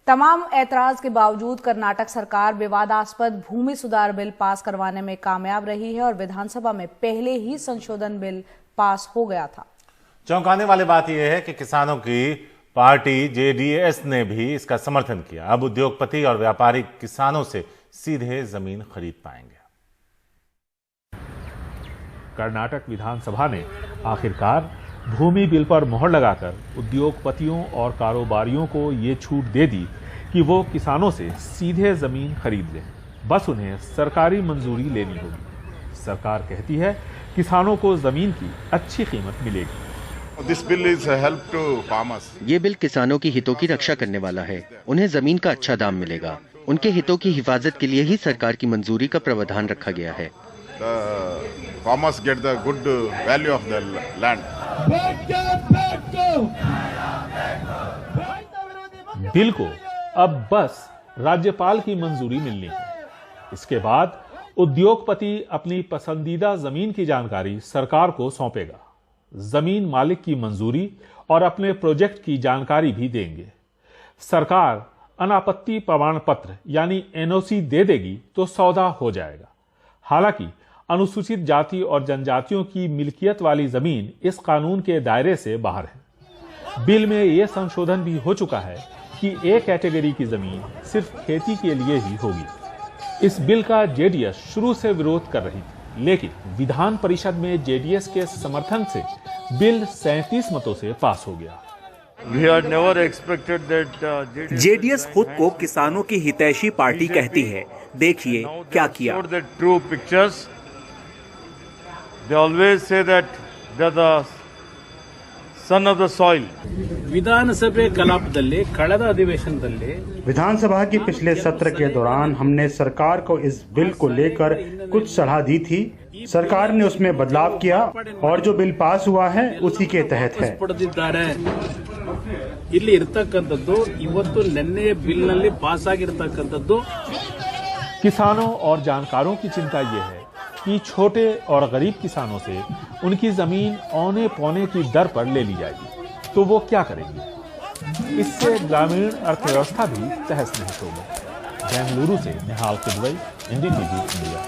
तमाम ऐतराज के बावजूद कर्नाटक सरकार विवादास्पद भूमि सुधार बिल पास करवाने में कामयाब रही है और विधानसभा में पहले ही संशोधन बिल पास हो गया था। चौंकाने वाली बात यह है कि किसानों की पार्टी जेडीएस ने भी इसका समर्थन किया। अब उद्योगपति और व्यापारी किसानों से सीधे जमीन खरीद पाएंगे। कर्नाटक विधानसभा ने आखिरकार भूमि बिल पर मोहर लगाकर उद्योगपतियों और कारोबारियों को ये छूट दे दी कि वो किसानों से सीधे जमीन खरीद लें, बस उन्हें सरकारी मंजूरी लेनी होगी। सरकार कहती है किसानों को जमीन की अच्छी कीमत मिलेगी। ये बिल किसानों की हितों की रक्षा करने वाला है। उन्हें जमीन का अच्छा दाम मिलेगा। उनके हितों की हिफाजत के लिए ही सरकार की मंजूरी का प्रावधान रखा गया है। Farmers get the good value of the land. Bill को अब बस राज्यपाल की मंजूरी मिलनी है। इसके बाद उद्योगपति अपनी पसंदीदा जमीन की जानकारी सरकार को सौंपेगा। जमीन मालिक की मंजूरी और अपने प्रोजेक्ट की जानकारी भी देंगे। सरकार अनापत्ति प्रमाण पत्र यानी एनओसी दे देगी तो सौदा हो जाएगा। हालांकि अनुसूचित जाति और जनजातियों की मिल्कियत वाली जमीन इस कानून के दायरे से बाहर है। बिल में यह संशोधन भी हो चुका है कि एक कैटेगरी की जमीन सिर्फ खेती के लिए ही होगी। इस बिल का जेडीएस शुरू से विरोध कर रही थी, लेकिन विधान परिषद में जेडीएस के समर्थन से बिल 37 मतों से पास हो गया। जेडीएस खुद को किसानों की हितैषी पार्टी कहती है। देखिए क्या किया। They always say that they are the son of the soil. ವಿಧಾನಸಭೆ ಕಲಾಪದಲ್ಲಿ ಕಳೆದ ಅಧಿವೇಶನದಲ್ಲಿ विधानसभा के पिछले सत्र के दौरान हमने सरकार को इस बिल को लेकर कुछ सलाह दी थी। सरकार ने उसमें बदलाव किया और जो बिल पास हुआ है उसी के तहत है। ಇಲ್ಲಿ ಇರತಕ್ಕಂತದ್ದು ಇವತ್ತು ನೆನ್ನೆ ಬಿಲ್ ನಲ್ಲಿ ಪಾಸ್ ಆಗಿರತಕ್ಕಂತದ್ದು। किसानों और जानकारों की चिंता यह है कि छोटे और गरीब किसानों से उनकी जमीन औने पौने की दर पर ले ली जाएगी, तो वो क्या करेंगे? इससे ग्रामीण अर्थव्यवस्था भी तहस नहस होगी। बेंगलुरु से निहाल किदवई, एनडीटीवी इंडिया।